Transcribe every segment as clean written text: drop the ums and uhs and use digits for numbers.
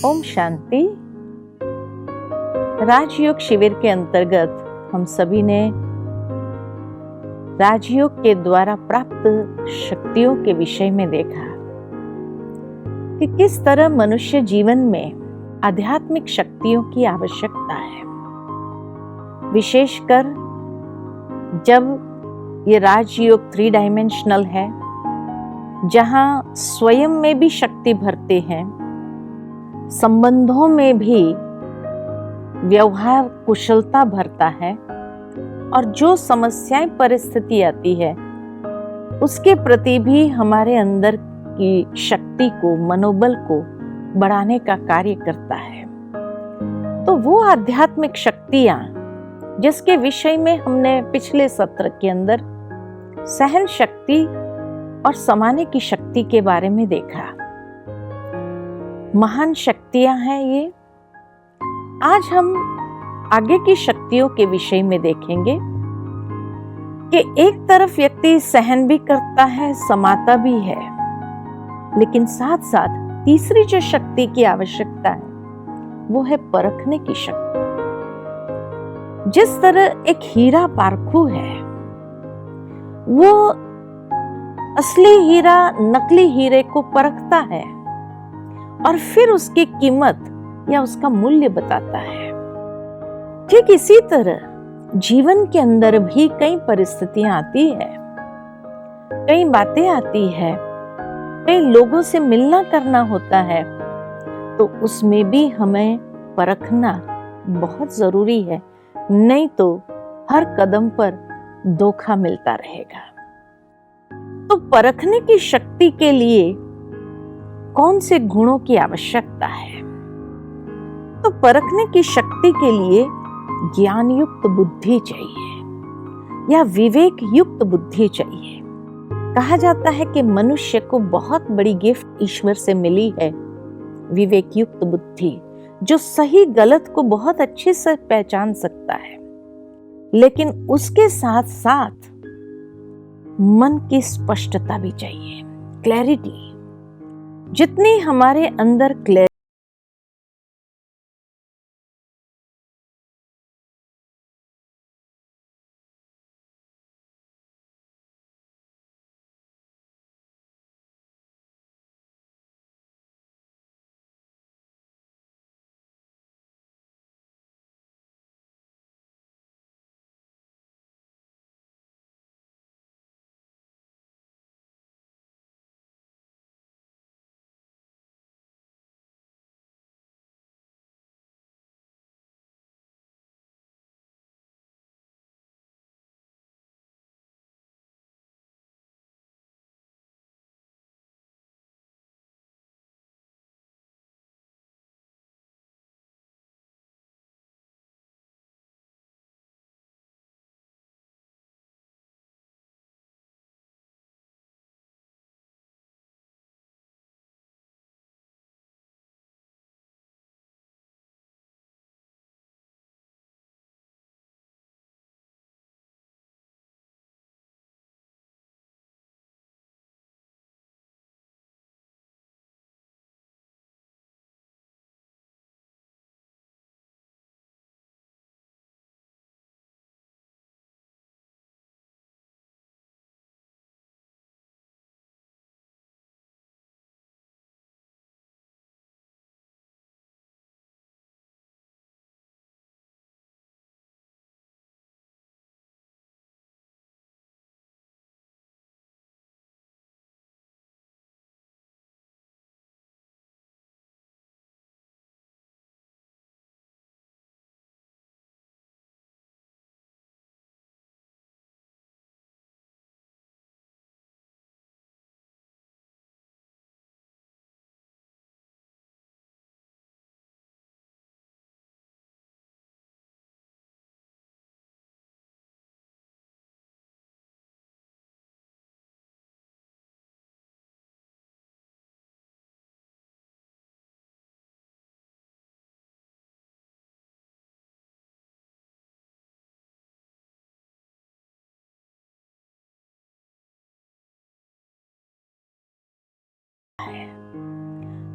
ओम शांति। राजयोग शिविर के अंतर्गत हम सभी ने राजयोग के द्वारा प्राप्त शक्तियों के विषय में देखा कि किस तरह मनुष्य जीवन में आध्यात्मिक शक्तियों की आवश्यकता है, विशेषकर जब ये राजयोग 3 डायमेंशनल है, जहां स्वयं में भी शक्ति भरते हैं, संबंधों में भी व्यवहार कुशलता भरता है और जो समस्याएं परिस्थिति आती है उसके प्रति भी हमारे अंदर की शक्ति को, मनोबल को बढ़ाने का कार्य करता है। तो वो आध्यात्मिक शक्तियां जिसके विषय में हमने पिछले सत्र के अंदर सहन शक्ति और समाने की शक्ति के बारे में देखा, महान शक्तियां हैं ये। आज हम आगे की शक्तियों के विषय में देखेंगे कि एक तरफ व्यक्ति सहन भी करता है, समाता भी है, लेकिन साथ साथ तीसरी जो शक्ति की आवश्यकता है वो है परखने की शक्ति। जिस तरह एक हीरा पारखू है, वो असली हीरा नकली हीरे को परखता है और फिर उसकी कीमत या उसका मूल्य बताता है। ठीक इसी तरह जीवन के अंदर भी कई परिस्थितियां आती है, कई बातें आती है, कई लोगों से मिलना करना होता है, तो उसमें भी हमें परखना बहुत जरूरी है, नहीं तो हर कदम पर धोखा मिलता रहेगा। तो परखने की शक्ति के लिए कौन से गुणों की आवश्यकता है? तो परखने की शक्ति के लिए ज्ञान युक्त बुद्धि चाहिए या विवेक युक्त बुद्धि चाहिए। कहा जाता है कि मनुष्य को बहुत बड़ी गिफ्ट ईश्वर से मिली है, विवेक युक्त बुद्धि, जो सही गलत को बहुत अच्छे से पहचान सकता है, लेकिन उसके साथ साथ मन की स्पष्टता भी चाहिए, क्लैरिटी। जितनी हमारे अंदर क्लैरिटी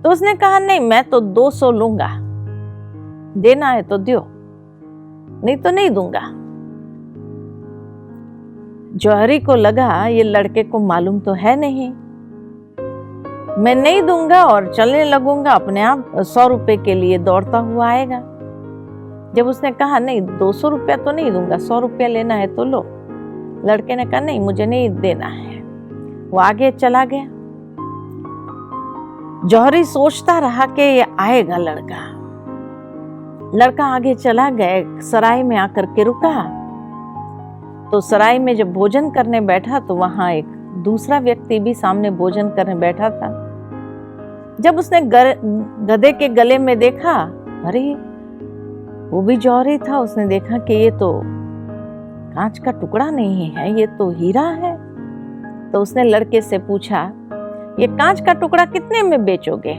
तो उसने कहा नहीं, मैं तो 200 लूंगा, देना है तो दो, नहीं तो नहीं दूंगा। जौहरी को लगा ये लड़के को मालूम तो है नहीं, मैं नहीं दूंगा और चलने लगूंगा, अपने आप 100 रुपए के लिए दौड़ता हुआ आएगा। जब उसने कहा नहीं 200 रुपया तो नहीं दूंगा, 100 रुपया लेना है तो लो, लड़के ने कहा नहीं मुझे नहीं देना है। वो आगे चला गया। जौहरी सोचता रहा कि ये आएगा लड़का। लड़का आगे चला गया, सराय में आकर के रुका। तो सराय में जब भोजन करने बैठा तो वहां एक दूसरा व्यक्ति भी सामने भोजन करने बैठा था। जब उसने गधे के गले में देखा, अरे वो भी जौहरी था। उसने देखा कि ये तो कांच का टुकड़ा नहीं है, ये तो हीरा है। तो उसने लड़के से पूछा, ये कांच का टुकड़ा कितने में बेचोगे?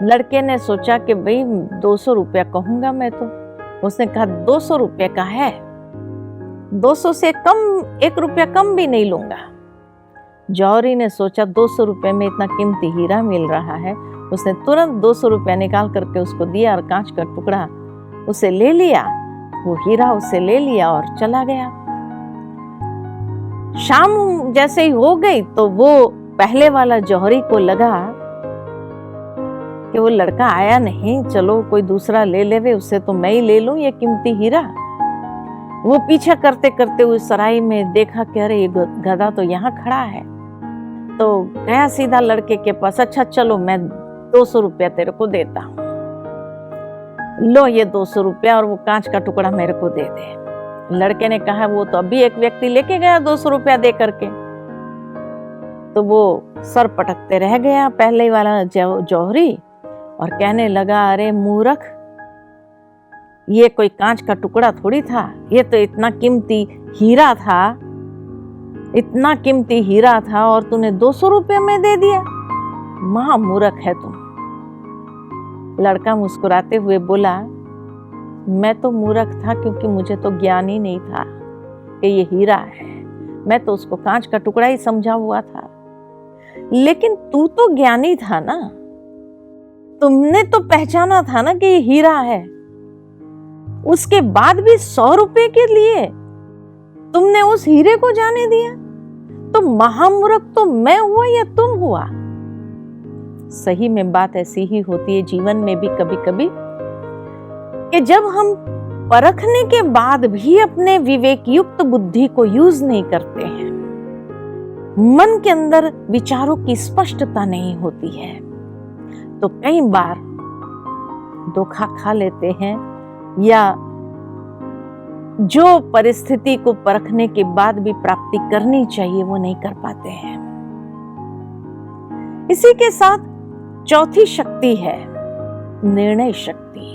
लड़के ने सोचा कि भाई 200 रुपया कहूंगा मैं तो। उसने कहा 200 रुपये का है, 200 से कम 1 रुपया कम भी नहीं लूंगा। जौहरी ने सोचा 200 रुपये में इतना कीमती हीरा मिल रहा है। उसने तुरंत 200 रुपया निकाल करके उसको दिया और कांच का टुकड़ा उसे ले लिया, वो हीरा उसे ले लिया और चला गया। शाम जैसे ही हो गई तो वो पहले वाला जौहरी को लगा कि वो लड़का आया नहीं, चलो कोई दूसरा ले लेवे, उससे तो मैं ही ले लूं ये कीमती हीरा। वो पीछा करते करते उस सराय में देखा कि अरे ये गधा तो यहाँ खड़ा है। तो गया सीधा लड़के के पास, अच्छा चलो मैं 200 रुपया तेरे को देता हूँ, लो ये 200 रुपया और वो कांच का टुकड़ा मेरे को दे दे। लड़के ने कहा वो तो अभी एक व्यक्ति लेके गया 200 रुपया दे करके। तो वो सर पटकते रह गया पहले वाला जौहरी और कहने लगा, अरे मूर्ख, ये कोई कांच का टुकड़ा थोड़ी था, ये तो इतना कीमती हीरा था, इतना कीमती हीरा था और तूने 200 रुपये में दे दिया, महा मूर्ख है तुम। लड़का मुस्कुराते हुए बोला, मैं तो मूर्ख था क्योंकि मुझे तो ज्ञान ही नहीं था कि ये हीरा है, मैं तो उसको कांच का टुकड़ा ही समझा हुआ था। लेकिन तू तो ज्ञानी था ना, तुमने तो पहचाना था ना कि ये हीरा है, उसके बाद भी 100 रुपए के लिए तुमने उस हीरे को जाने दिया। तो महामूर्ख तो मैं हुआ या तुम हुआ? सही में बात ऐसी ही होती है जीवन में भी कभी कभी कि जब हम परखने के बाद भी अपने विवेक युक्त बुद्धि को यूज नहीं करते हैं, मन के अंदर विचारों की स्पष्टता नहीं होती है, तो कई बार धोखा खा लेते हैं या जो परिस्थिति को परखने के बाद भी प्राप्ति करनी चाहिए वो नहीं कर पाते हैं। इसी के साथ चौथी शक्ति है निर्णय शक्ति।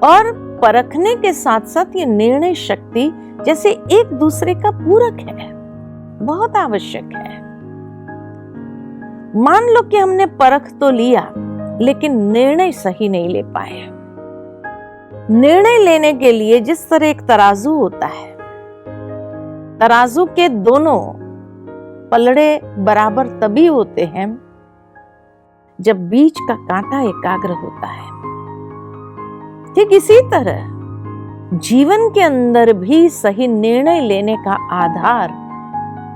और परखने के साथ साथ ये निर्णय शक्ति जैसे एक दूसरे का पूरक है, बहुत आवश्यक है। मान लो कि हमने परख तो लिया लेकिन निर्णय सही नहीं ले पाए। निर्णय लेने के लिए जिस तरह एक तराजू होता है, तराजू के दोनों पलड़े बराबर तभी होते हैं जब बीच का कांटा एकाग्र होता है। ठीक इसी तरह जीवन के अंदर भी सही निर्णय लेने का आधार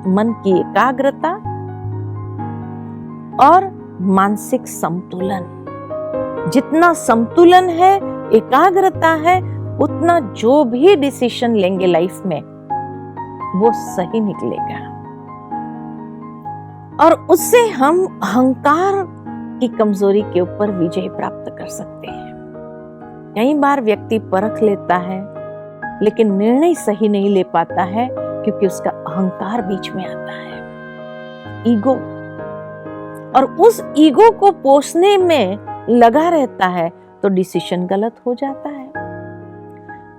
मन की एकाग्रता और मानसिक संतुलन। जितना संतुलन है, एकाग्रता है, उतना जो भी डिसीजन लेंगे लाइफ में वो सही निकलेगा और उससे हम अहंकार की कमजोरी के ऊपर विजय प्राप्त कर सकते हैं। कई बार व्यक्ति परख लेता है लेकिन निर्णय सही नहीं ले पाता है क्योंकि उसका अहंकार बीच में आता है, ईगो, और उस ईगो को पोषने में लगा रहता है तो डिसीजन गलत हो जाता है।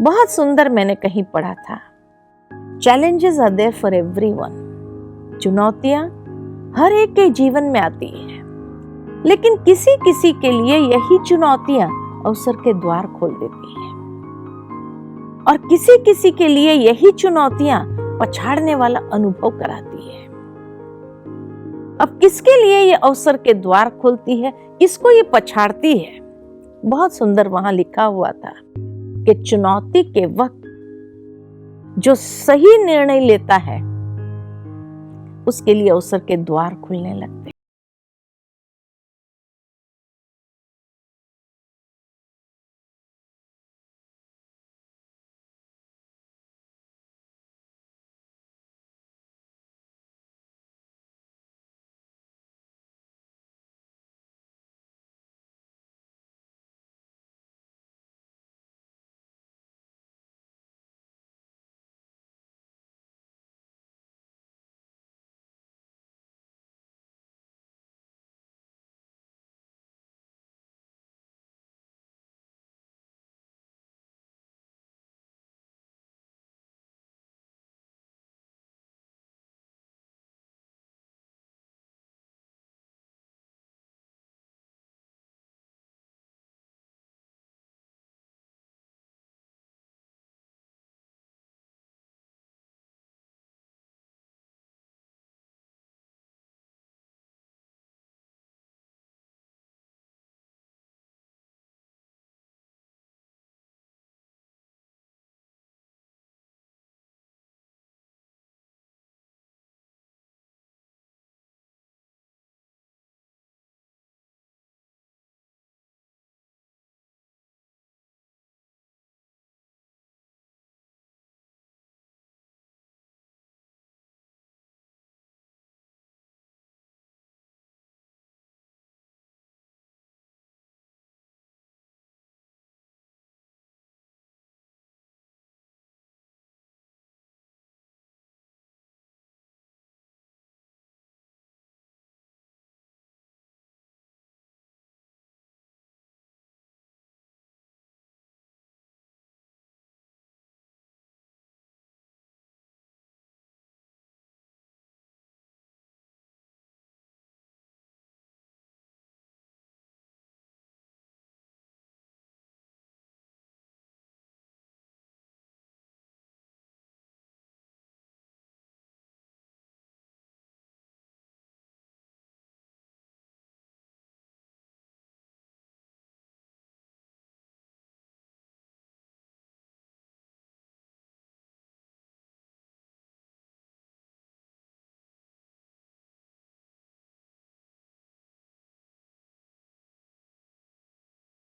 बहुत सुंदर मैंने कहीं पढ़ा था, challenges are there for everyone. चुनौतियां हर एक के जीवन में आती है, लेकिन किसी किसी के लिए यही चुनौतियां अवसर के द्वार खोल देती हैं और किसी किसी के लिए यही चुनौतियां पछाड़ने वाला अनुभव कराती है। अब किसके लिए ये अवसर के द्वार खोलती है, किसको ये पछाड़ती है? बहुत सुंदर वहां लिखा हुआ था कि चुनौती के वक्त जो सही निर्णय लेता है उसके लिए अवसर के द्वार खुलने लगते हैं।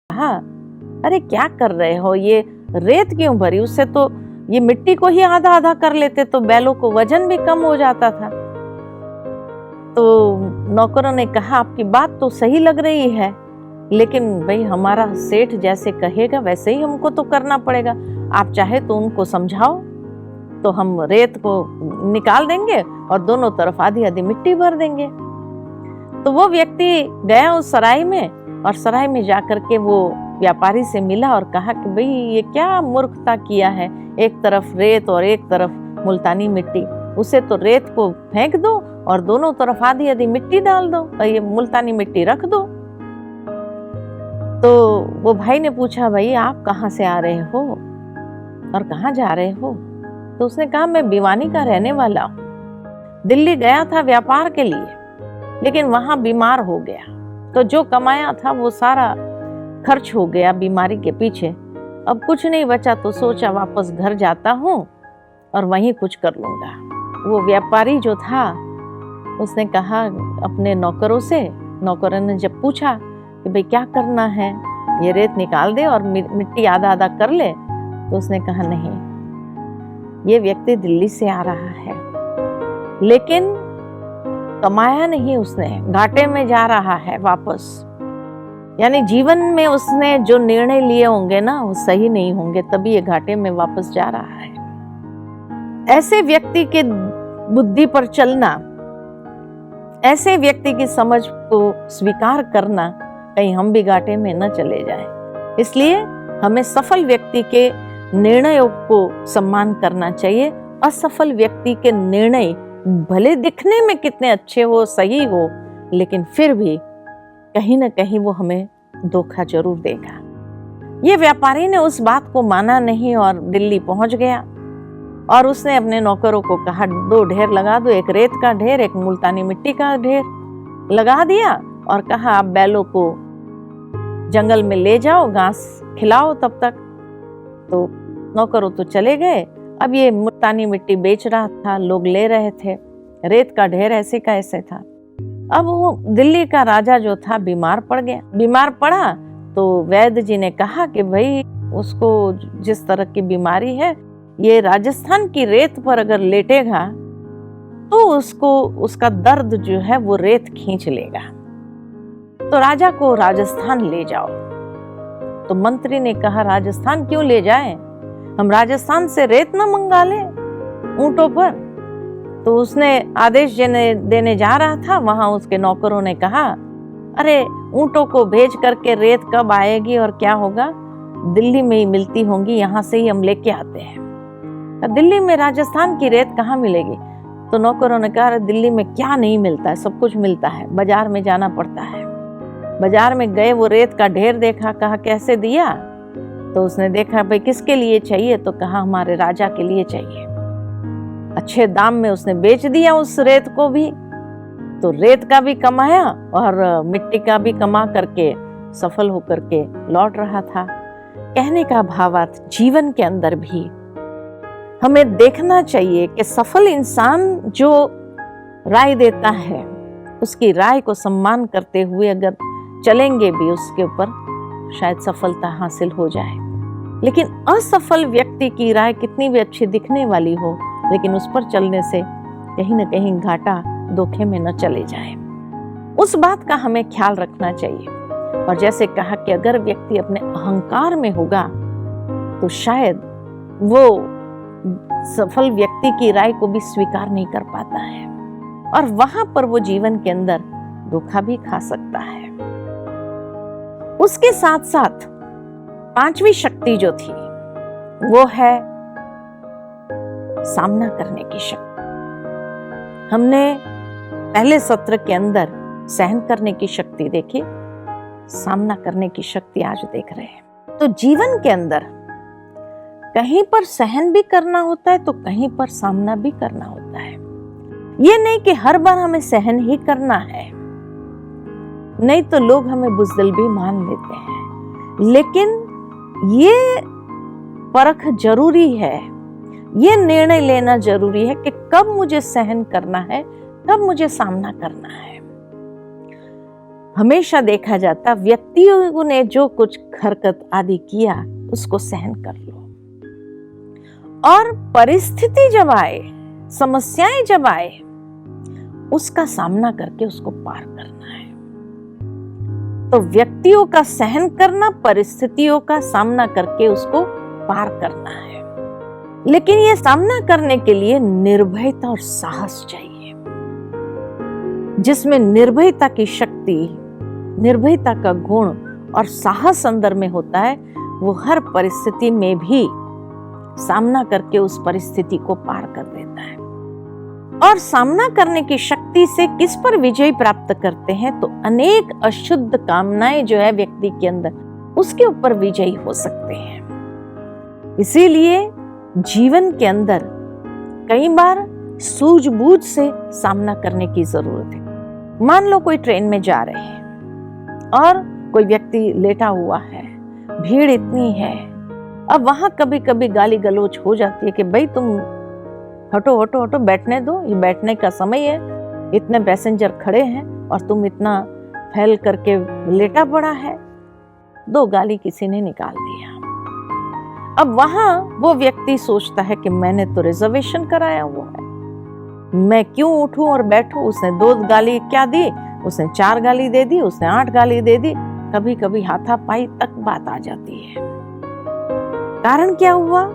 हाँ, अरे क्या कर रहे हो, ये रेत क्यों भरी? उससे तो ये मिट्टी को ही आधा आधा कर लेते तो बैलों को वजन भी कम हो जाता था। तो नौकरों ने कहा आपकी बात तो सही लग रही है, लेकिन भाई हमारा सेठ जैसे कहेगा वैसे ही हमको तो करना पड़ेगा। आप चाहे तो उनको समझाओ, तो हम रेत को निकाल देंगे और दोनों तरफ आधी आधी मिट्टी भर देंगे। तो वो व्यक्ति गया उस सराय में, और सराय में जाकर के वो व्यापारी से मिला और कहा कि भाई ये क्या मूर्खता किया है, एक तरफ रेत और एक तरफ मुल्तानी मिट्टी। उसे तो रेत को फेंक दो और दोनों तरफ आधी आधी मिट्टी डाल दो और ये मुल्तानी मिट्टी रख दो। तो वो भाई ने पूछा भाई आप कहाँ से आ रहे हो और कहाँ जा रहे हो? तो उसने कहा मैं भिवानी का रहने वाला हूँ, दिल्ली गया था व्यापार के लिए, लेकिन वहां बीमार हो गया, तो जो कमाया था वो सारा खर्च हो गया बीमारी के पीछे। अब कुछ नहीं बचा तो सोचा वापस घर जाता हूँ और वहीं कुछ कर लूंगा। वो व्यापारी जो था उसने कहा अपने नौकरों से, नौकरों ने जब पूछा कि भाई क्या करना है, ये रेत निकाल दे और मिट्टी आधा आधा कर ले, तो उसने कहा नहीं, ये व्यक्ति दिल्ली से आ रहा है लेकिन कमाया नहीं उसने, घाटे में जा रहा है वापस। यानी जीवन में उसने जो निर्णय लिए होंगे ना वो सही नहीं होंगे, तभी ये घाटे में वापस जा रहा है। ऐसे व्यक्ति के बुद्धि पर चलना, ऐसे व्यक्ति की समझ को स्वीकार करना, कहीं हम भी घाटे में न चले जाएं। इसलिए हमें सफल व्यक्ति के निर्णयों को सम्मान करना चाहिए। असफल व्यक्ति के निर्णय भले दिखने में कितने अच्छे हो, सही हो, लेकिन फिर भी कहीं ना कहीं वो हमें धोखा जरूर देगा। ये व्यापारी ने उस बात को माना नहीं और दिल्ली पहुंच गया और उसने अपने नौकरों को कहा 2 ढेर लगा दो, एक रेत का ढेर, एक मुल्तानी मिट्टी का ढेर। लगा दिया और कहा आप बैलों को जंगल में ले जाओ, घास खिलाओ तब तक। तो नौकरों तो चले गए। अब ये मुल्तानी मिट्टी बेच रहा था, लोग ले रहे थे, रेत का ढेर ऐसे का ऐसे था। अब वो दिल्ली का राजा जो था बीमार पड़ गया। बीमार पड़ा तो वैद्य जी ने कहा कि भाई उसको जिस तरह की बीमारी है, ये राजस्थान की रेत पर अगर लेटेगा तो उसको उसका दर्द जो है वो रेत खींच लेगा, तो राजा को राजस्थान ले जाओ। तो मंत्री ने कहा राजस्थान क्यों ले जाएं? हम राजस्थान से रेत ना मंगा लें ऊंटों पर। तो उसने आदेश देने जा रहा था, वहां उसके नौकरों ने कहा अरे ऊंटों को भेज करके रेत कब आएगी और क्या होगा, दिल्ली में ही मिलती होंगी, यहाँ से ही हम लेके आते हैं। दिल्ली में राजस्थान की रेत कहाँ मिलेगी? तो नौकरों ने कहा दिल्ली में क्या नहीं मिलता है, सब कुछ मिलता है, बाजार में जाना पड़ता है। बाजार में गए, वो रेत का ढेर देखा, कहा कैसे दिया? तो उसने देखा भाई किसके लिए चाहिए? तो कहा हमारे राजा के लिए चाहिए। अच्छे दाम में उसने बेच दिया उस रेत को भी, तो रेत का भी कमाया और मिट्टी का भी कमा करके सफल होकर के लौट रहा था। कहने का भावार्थ जीवन के अंदर भी हमें देखना चाहिए कि सफल इंसान जो राय देता है उसकी राय को सम्मान करते हुए अगर चलेंगे भी, उसके ऊपर शायद सफलता हासिल हो जाए। लेकिन असफल व्यक्ति की राय कितनी भी अच्छी दिखने वाली हो, लेकिन उस पर चलने से कहीं न कहीं घाटा धोखे में न चले जाए, उस बात का हमें ख्याल रखना चाहिए। और जैसे कहा कि अगर व्यक्ति अपने अहंकार में होगा तो शायद वो सफल व्यक्ति की राय को भी स्वीकार नहीं कर पाता है और वहां पर वो जीवन के अंदर धोखा भी खा सकता है। उसके साथ साथ पांचवी शक्ति जो थी वो है सामना करने की शक्ति। हमने पहले सत्र के अंदर सहन करने की शक्ति देखी, सामना करने की शक्ति आज देख रहे हैं। तो जीवन के अंदर कहीं पर सहन भी करना होता है तो कहीं पर सामना भी करना होता है। ये नहीं कि हर बार हमें सहन ही करना है, नहीं तो लोग हमें बुज़दिल भी मान लेते हैं। लेकिन ये परख जरूरी है, ये निर्णय लेना जरूरी है कि कब मुझे सहन करना है, कब मुझे सामना करना है। हमेशा देखा जाता व्यक्तियों ने जो कुछ हरकत आदि किया उसको सहन कर लो, और परिस्थिति जब आए, समस्याएं जब आए, उसका सामना करके उसको पार करना है। तो व्यक्तियों का सहन करना, परिस्थितियों का सामना करके उसको पार करना है। लेकिन ये सामना करने के लिए निर्भयता और साहस चाहिए, जिसमें निर्भयता की शक्ति, निर्भयता का गुण और साहस अंदर में होता है। वो हर परिस्थिति में भी सामना करके उस परिस्थिति को पार कर देता है। और सामना करने की शक्ति से किस पर विजय प्राप्त करते हैं? तो अनेक अशुद्ध कामनाएं जो है व्यक्ति के अंदर, उसके ऊपर विजयी हो सकते हैं। इसीलिए जीवन के अंदर कई बार सूझबूझ से सामना करने की जरूरत है। मान लो कोई ट्रेन में जा रहे हैं और कोई व्यक्ति लेटा हुआ है, भीड़ इतनी है, अब वहां कभी कभी गाली गलौज हो जाती है कि भाई तुम हटो हटो हटो, बैठने दो, ये बैठने का समय है, इतने पैसेंजर खड़े हैं और तुम इतना फैल करके लेटा पड़ा है। दो गाली किसी ने निकाल दिया। अब वहां वो व्यक्ति सोचता है कि मैंने तो रिजर्वेशन कराया हुआ है, मैं क्यों उठूं और बैठूं। उसने 2 गाली क्या दी, उसने 4 गाली दे दी, उसने 8 गाली दे दी, कभी कभी हाथापाई तक बात आ जाती है। कारण क्या हुआ?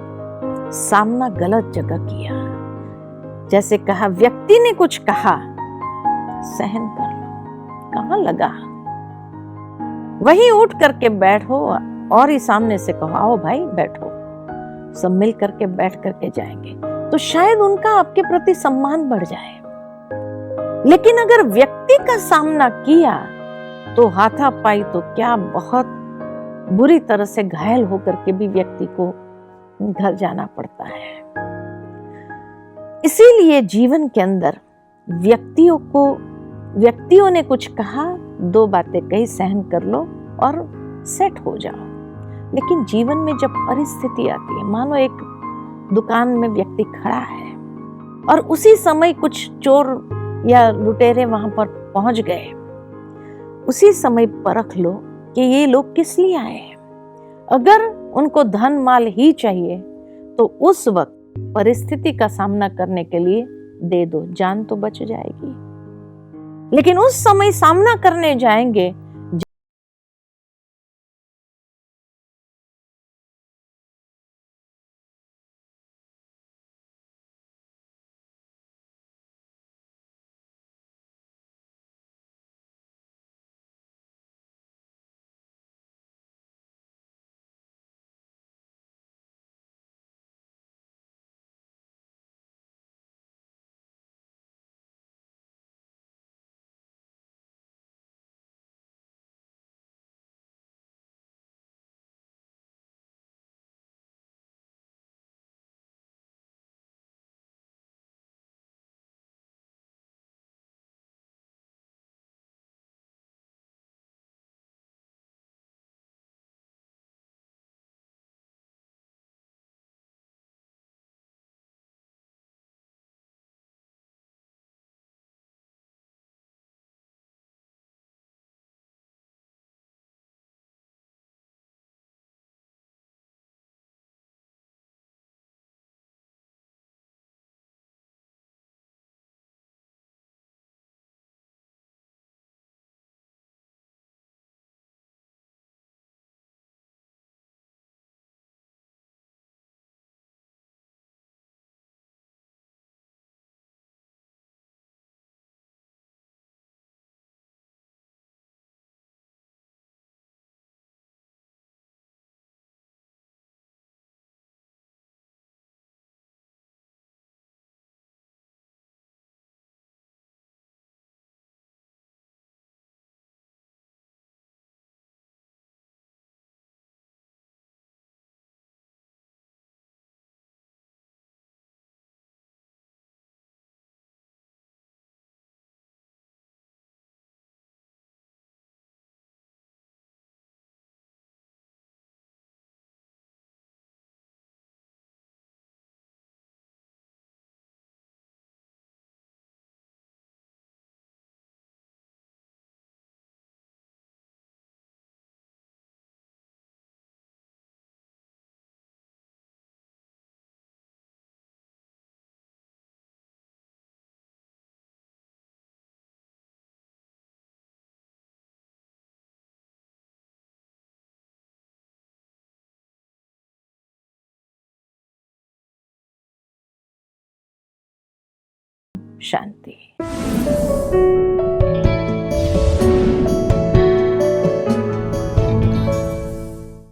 सामना गलत जगह किया। जैसे कहा, व्यक्ति ने कुछ कहा, सहन कर लो, कहां लगा, वही उठ करके बैठो और ही सामने से कहो आओ भाई बैठो, सब मिल करके बैठ करके जाएंगे, तो शायद उनका आपके प्रति सम्मान बढ़ जाए। लेकिन अगर व्यक्ति का सामना किया तो हाथापाई तो क्या, बहुत बुरी तरह से घायल होकर के भी व्यक्ति को घर जाना पड़ता है। इसीलिए जीवन के अंदर व्यक्तियों को व्यक्तियों ने कुछ कहा, 2 बातें कही, सहन कर लो और सेट हो जाओ। लेकिन जीवन में जब परिस्थिति आती है, मानो एक दुकान में व्यक्ति खड़ा है और उसी समय कुछ चोर या लुटेरे वहां पर पहुंच गए, उसी समय परख लो कि ये लोग किस लिए आए हैं। अगर उनको धन माल ही चाहिए तो उस वक्त परिस्थिति का सामना करने के लिए दे दो, जान तो बच जाएगी। लेकिन उस समय सामना करने जाएंगे, शांति।